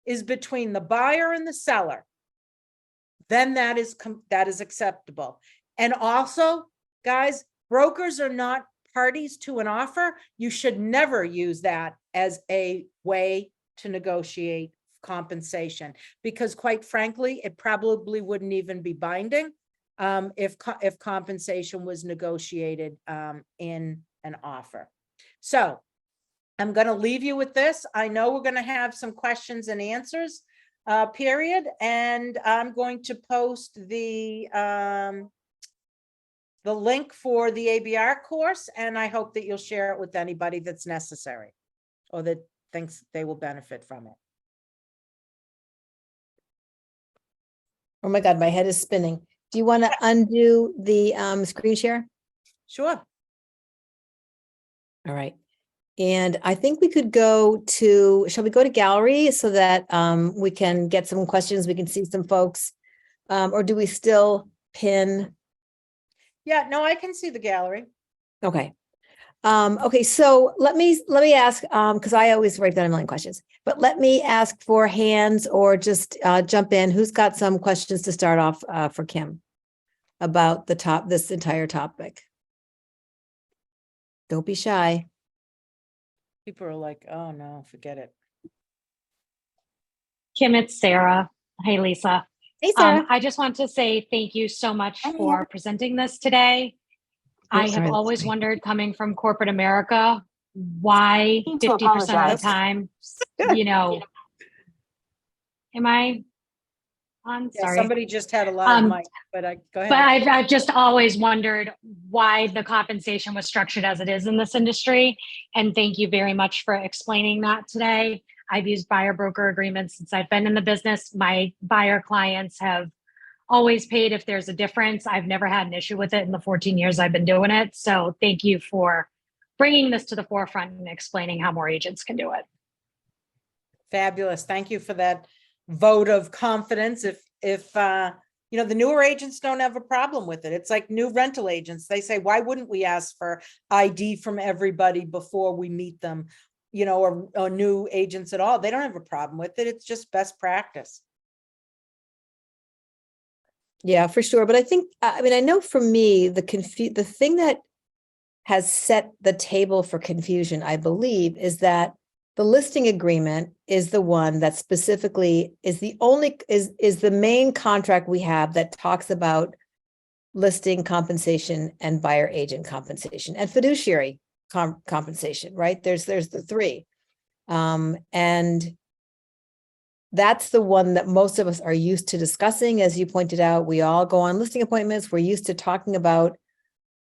is between the buyer and the seller, then that is acceptable. And also, guys, brokers are not parties to an offer. You should never use that as a way to negotiate compensation, because quite frankly, it probably wouldn't even be binding if compensation was negotiated in an offer. So I'm going to leave you with this. I know we're going to have some questions and answers period, and I'm going to post the link for the ABR course, and I hope that you'll share it with anybody that's necessary or that thinks they will benefit from it. Oh my God, my head is spinning. Do you want to undo the screen share? Sure. All right. And I think we could go to, shall we go to gallery so that we can get some questions, we can see some folks, or do we still pin? Yeah, no, I can see the gallery. Okay. Okay, so let me ask, because I always write down a million questions, but let me ask for hands or just jump in. Who's got some questions to start off for Kim about this entire topic? Don't be shy. People are like, oh no, forget it. Kim, it's Sarah. Hey, Lisa. Hey, Sarah. I just want to say thank you so much for presenting this today. I have always wondered, coming from corporate America, why 50% of the time, you know, am I on? Yeah, Sorry. somebody just had a live mic, but go ahead. But I've just always wondered why the compensation was structured as it is in this industry. And thank you very much for explaining that today. I've used buyer broker agreements since I've been in the business. My buyer clients have always paid if there's a difference. I've never had an issue with it in the 14 years I've been doing it. So thank you for bringing this to the forefront and explaining how more agents can do it. Fabulous. Thank you for that vote of confidence. If you know, the newer agents don't have a problem with it. It's like new rental agents. They say, why wouldn't we ask for ID from everybody before we meet them, you know, or new agents at all? They don't have a problem with it. It's just best practice. Yeah, for sure. But I think, I mean, I know for me, the thing that has set the table for confusion, I believe, is that the listing agreement is the one that specifically is the main contract we have that talks about listing compensation and buyer agent compensation and fiduciary compensation, right? There's the three. And that's the one that most of us are used to discussing. As you pointed out, we all go on listing appointments. We're used to talking about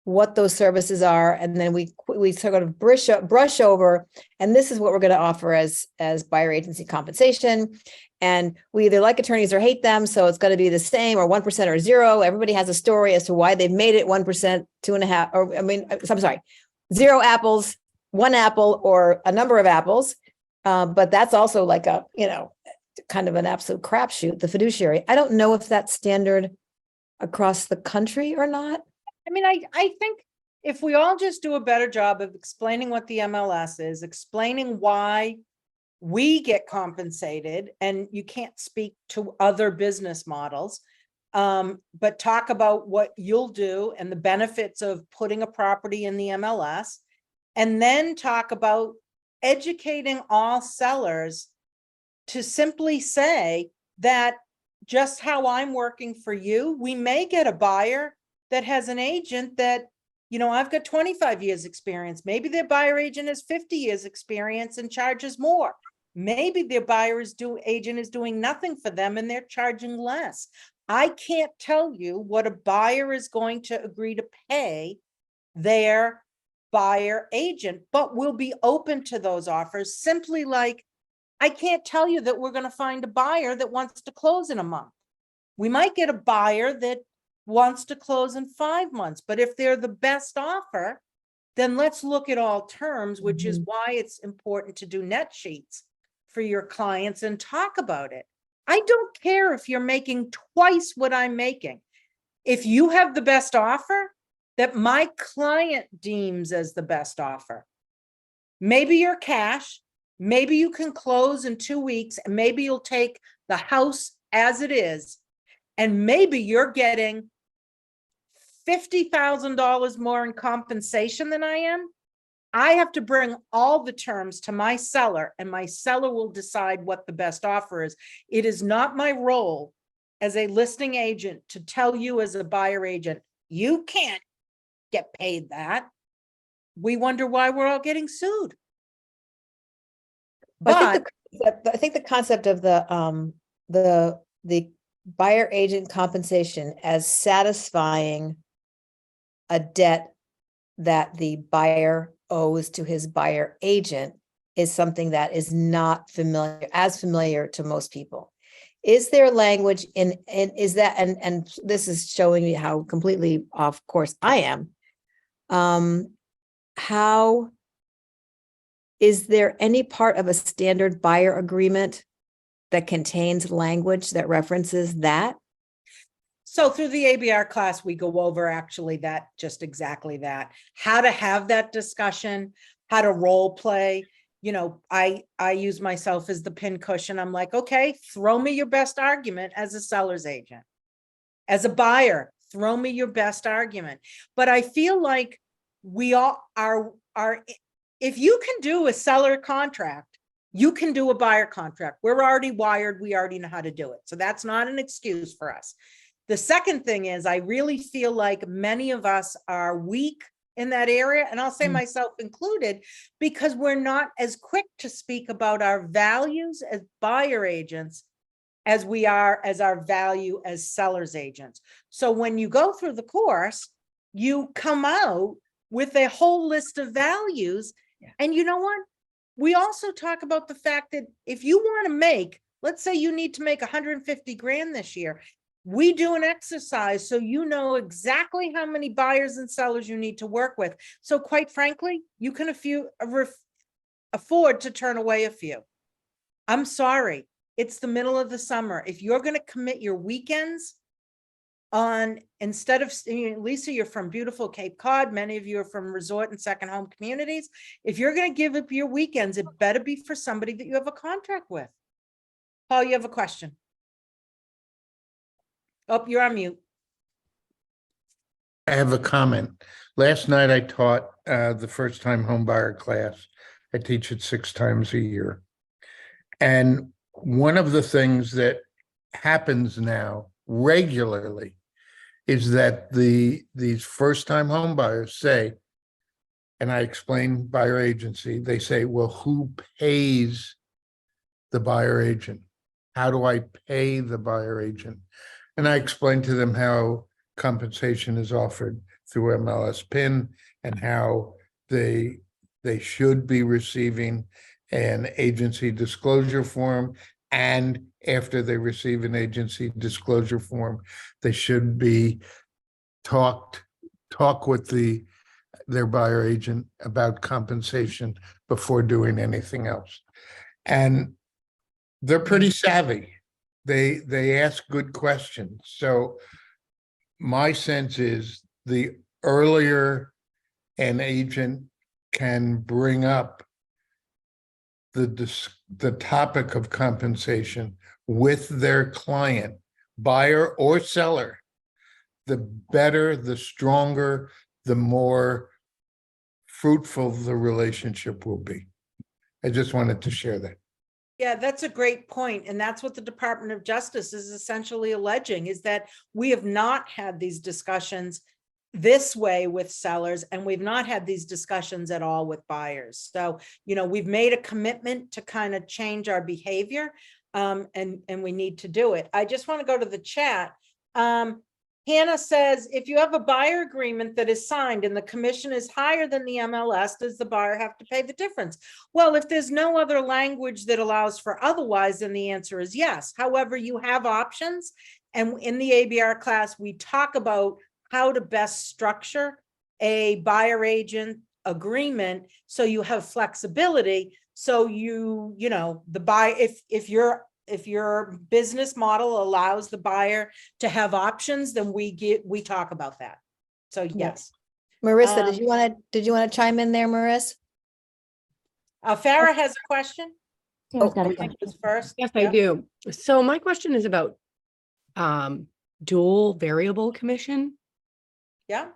what those services are, and then we sort of brush over, and this is what we're going to offer as buyer agency compensation. And we either like attorneys or hate them, so it's going to be the same, or 1% or 0. Everybody has a story as to why they've made it 1%, 2.5, or I'm sorry, 0 apples, 1 apple, or a number of apples. But that's also like a, kind of an absolute crapshoot, the fiduciary. I don't know if that's standard across the country or not. I mean, I think if we all just do a better job of explaining what the MLS is, explaining why we get compensated, and you can't speak to other business models, but talk about what you'll do and the benefits of putting a property in the MLS, and then talk about educating all sellers to simply say that just how I'm working for you, we may get a buyer that has an agent that, I've got 25 years experience. Maybe their buyer agent has 50 years experience and charges more. Maybe their agent is doing nothing for them and they're charging less. I can't tell you what a buyer is going to agree to pay their buyer agent, but we'll be open to those offers. Simply like, I can't tell you that we're going to find a buyer that wants to close in a month. We might get a buyer that wants to close in 5 months, but if they're the best offer, then let's look at all terms, which is why it's important to do net sheets for your clients and talk about it. I don't care if you're making twice what I'm making. If you have the best offer that my client deems as the best offer, maybe you're cash, maybe you can close in 2 weeks, and maybe you'll take the house as it is, and maybe you're getting $50,000 more in compensation than I am. I have to bring all the terms to my seller, and my seller will decide what the best offer is. It is not my role as a listing agent to tell you as a buyer agent, you can't get paid that. We wonder why we're all getting sued. But I think the concept of the buyer agent compensation as satisfying a debt that the buyer owes to his buyer agent is something that is not familiar to most people. Is there language is that, and this is showing me how completely off course I am. How is there any part of a standard buyer agreement that contains language that references that? So through the ABR class, we go over actually just exactly that, how to have that discussion, how to role play. I use myself as the pincushion. I'm like, okay, throw me your best argument as a seller's agent. As a buyer, throw me your best argument. But I feel like we all are, if you can do a seller contract, you can do a buyer contract. We're already wired. We already know how to do it. So that's not an excuse for us. The second thing is, I really feel like many of us are weak in that area, and I'll say myself included, because we're not as quick to speak about our values as buyer agents as we are as our value as sellers agents. So when you go through the course, you come out with a whole list of values. Yeah. And you know what? We also talk about the fact that if you want to make, let's say you need to make 150 grand this year, we do an exercise so you know exactly how many buyers and sellers you need to work with. So quite frankly, you can afford to turn away a few. I'm sorry, it's the middle of the summer. If you're going to commit your weekends on, instead of, Lisa, you're from beautiful Cape Cod. Many of you are from resort and second home communities. If you're going to give up your weekends, it better be for somebody that you have a contract with. Paul, you have a question. Oh, you're on mute. I have a comment. Last night I taught the first time home buyer class. I teach it 6 times a year. And one of the things that happens now regularly is that these first time home buyers say, and I explain buyer agency, they say, well, who pays the buyer agent? How do I pay the buyer agent? And I explain to them how compensation is offered through MLS PIN and how they should be receiving an agency disclosure form. And after they receive an agency disclosure form, they should be talk with their buyer agent about compensation before doing anything else. And they're pretty savvy. They ask good questions. So my sense is the earlier an agent can bring up the topic of compensation with their client, buyer or seller, the better, the stronger, the more fruitful the relationship will be. I just wanted to share that. Yeah, that's a great point. And that's what the Department of Justice is essentially alleging, is that we have not had these discussions this way with sellers, and we've not had these discussions at all with buyers. So, we've made a commitment to kind of change our behavior, and we need to do it. I just want to go to the chat. Hannah says, if you have a buyer agreement that is signed and the commission is higher than the MLS, does the buyer have to pay the difference? Well, if there's no other language that allows for otherwise, then the answer is yes. However, you have options. And in the ABR class, we talk about how to best structure a buyer agent agreement so you have flexibility. So the buyer, if your business model allows the buyer to have options, then we talk about that. So yes. Marissa, did you want to chime in there, Marissa? Farah has a question. Sarah's got a Mike question. was first. Yes, Yeah. I do. So my question is about dual variable commission. Yeah.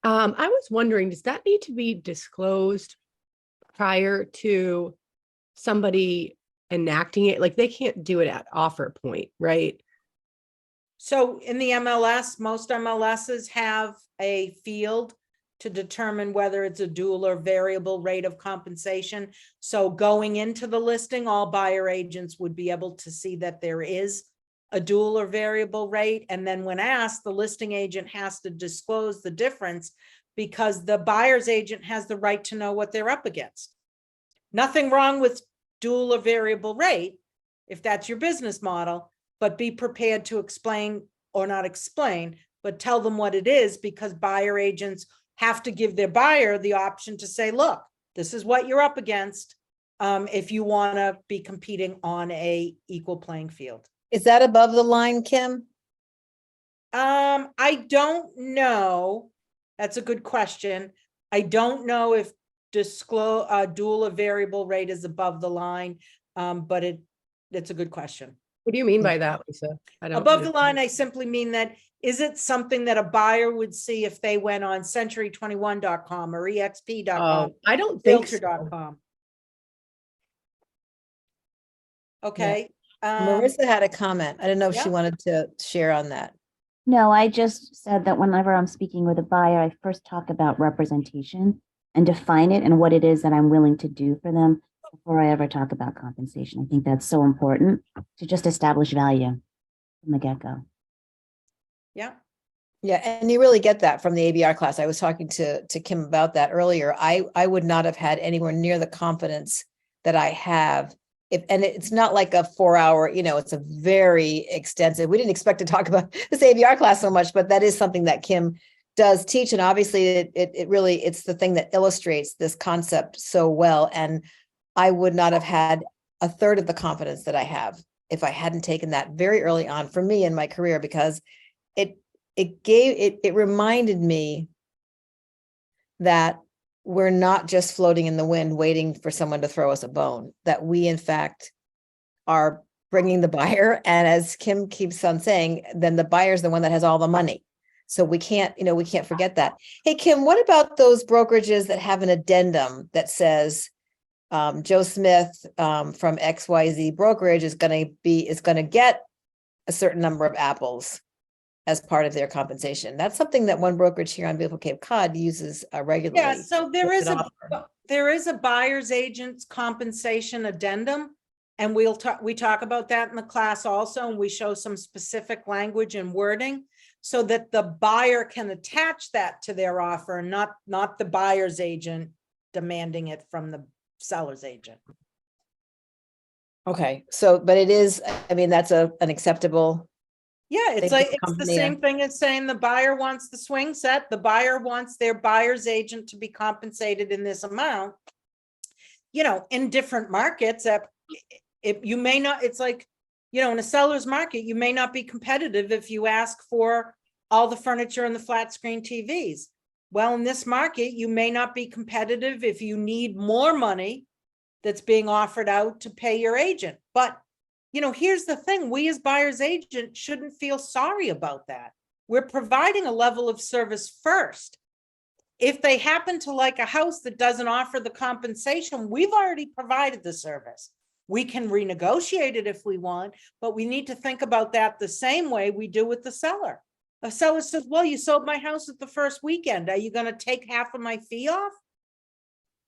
I was wondering, does that need to be disclosed prior to somebody enacting it? Like they can't do it at offer point, right? So in the MLS, most MLSs have a field to determine whether it's a dual or variable rate of compensation. So going into the listing, all buyer agents would be able to see that there is a dual or variable rate. And then when asked, the listing agent has to disclose the difference because the buyer's agent has the right to know what they're up against. Nothing wrong with dual or variable rate if that's your business model, but be prepared to explain, or not explain, but tell them what it is, because buyer agents have to give their buyer the option to say, look, this is what you're up against if you want to be competing on a equal playing field. Is that above the line, Kim? I don't know. That's a good question. I don't know if dual or variable rate is above the line, but it's a good question. What do you mean by that, Lisa? I don't Above the line, I simply mean that, is it something that a buyer would see if they went on century21.com or exp.com, I don't think so. realtor.com? Okay. Marissa had a comment. I don't know if she yeah. wanted to share on that. No, I just said that whenever I'm speaking with a buyer, I first talk about representation and define it and what it is that I'm willing to do for them before I ever talk about compensation. I think that's so important to just establish value from the get-go. Yeah. Yeah, and you really get that from the ABR class. I was talking to Kim about that earlier. I would not have had anywhere near the confidence that I have. And it's not like a 4-hour, it's a very extensive. We didn't expect to talk about this ABR class so much, but that is something that Kim does teach. And obviously it's the thing that illustrates this concept so well. And I would not have had a third of the confidence that I have if I hadn't taken that very early on for me in my career, because it reminded me that we're not just floating in the wind waiting for someone to throw us a bone, that we in fact are bringing the buyer. And as Kim keeps on saying, then the buyer is the one that has all the money. So we can't, we can't forget that. Hey, Kim, what about those brokerages that have an addendum that says Joe Smith from XYZ brokerage is going to get a certain number of apples as part of their compensation? That's something that one brokerage here on beautiful Cape Cod uses regularly. Yeah, so there What's is an a offer? there is a buyer's agent's compensation addendum. And we talk about that in the class also, and we show some specific language and wording so that the buyer can attach that to their offer, not the buyer's agent demanding it from the seller's agent. Okay, so, but it is, I mean, that's an acceptable. Yeah, They it's like, do it's the company same thing as saying the buyer wants the swing set, the buyer wants their buyer's agent to be compensated in this amount. In different markets, you may not, it's like, in a seller's market, you may not be competitive if you ask for all the furniture and the flat screen TVs. Well, in this market, you may not be competitive if you need more money that's being offered out to pay your agent. But here's the thing, we as buyer's agent shouldn't feel sorry about that. We're providing a level of service first. If they happen to like a house that doesn't offer the compensation, we've already provided the service. We can renegotiate it if we want, but we need to think about that the same way we do with the seller. A seller says, well, you sold my house at the first weekend. Are you going to take half of my fee off?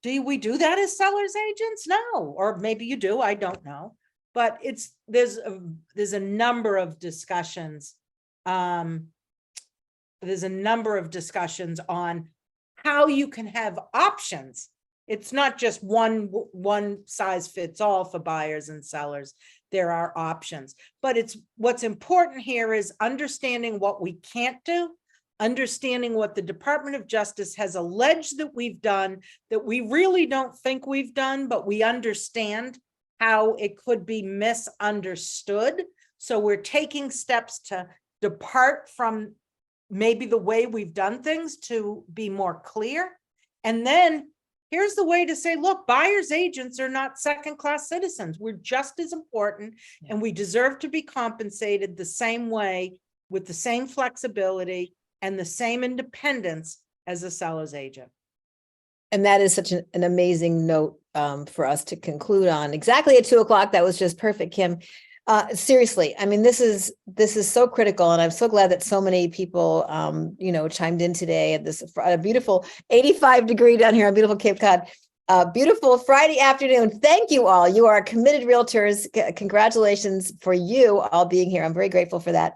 Do we do that as sellers agents? No, or maybe you do, I don't know. But there's a number of discussions. There's a number of discussions on how you can have options. It's not just one size fits all for buyers and sellers. There are options, but what's important here is understanding what we can't do, understanding what the Department of Justice has alleged that we've done, that we really don't think we've done, but we understand how it could be misunderstood. So we're taking steps to depart from maybe the way we've done things to be more clear. And then here's the way to say, look, buyer's agents are not second-class citizens. We're just as important, and we deserve to be compensated the same way, with the same flexibility and the same independence as a seller's agent. And that is such an amazing note for us to conclude on. Exactly at 2:00. That was just perfect, Kim. Seriously, I mean, this is so critical, and I'm so glad that so many people, chimed in today at this beautiful 85 degree down here on beautiful Cape Cod. Beautiful Friday afternoon. Thank you all. You are committed realtors. Congratulations for you all being here. I'm very grateful for that.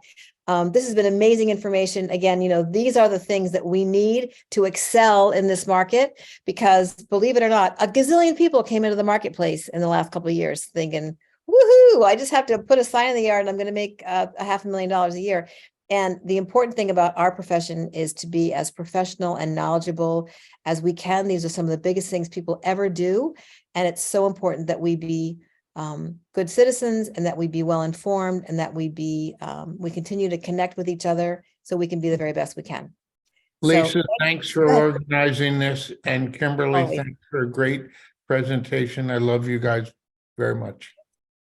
This has been amazing information. Again, these are the things that we need to excel in this market, because believe it or not, a gazillion people came into the marketplace in the last couple of years thinking, woohoo, I just have to put a sign in the yard and I'm going to make $500,000 a year. And the important thing about our profession is to be as professional and knowledgeable as we can. These are some of the biggest things people ever do. And it's so important that we be good citizens, and that we be well informed, and that we continue to connect with each other so we can be the very best we can. Lisa, thanks for organizing this. And Kimberly, Always. thanks for a great presentation. I love you guys very much.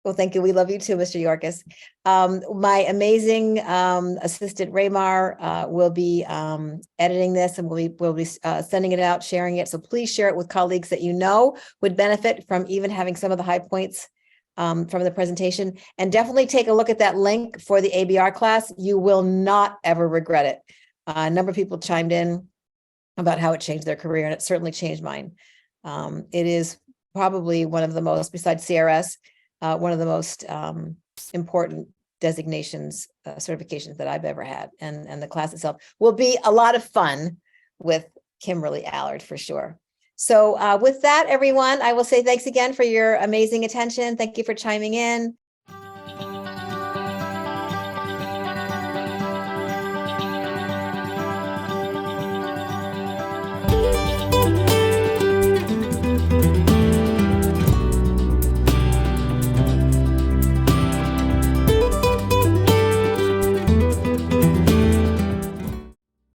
Well, thank you. We love you too, Mr. Yorkis. My amazing assistant Raymar will be editing this, and we'll be sending it out, sharing it. So please share it with colleagues that would benefit from even having some of the high points from the presentation. And definitely take a look at that link for the ABR class. You will not ever regret it. A number of people chimed in about how it changed their career, and it certainly changed mine. It is probably one of the most, besides CRS, one of the most important designations, certifications that I've ever had. And the class itself will be a lot of fun with Kimberly Allard for sure. So with that, everyone, I will say thanks again for your amazing attention. Thank you for chiming in.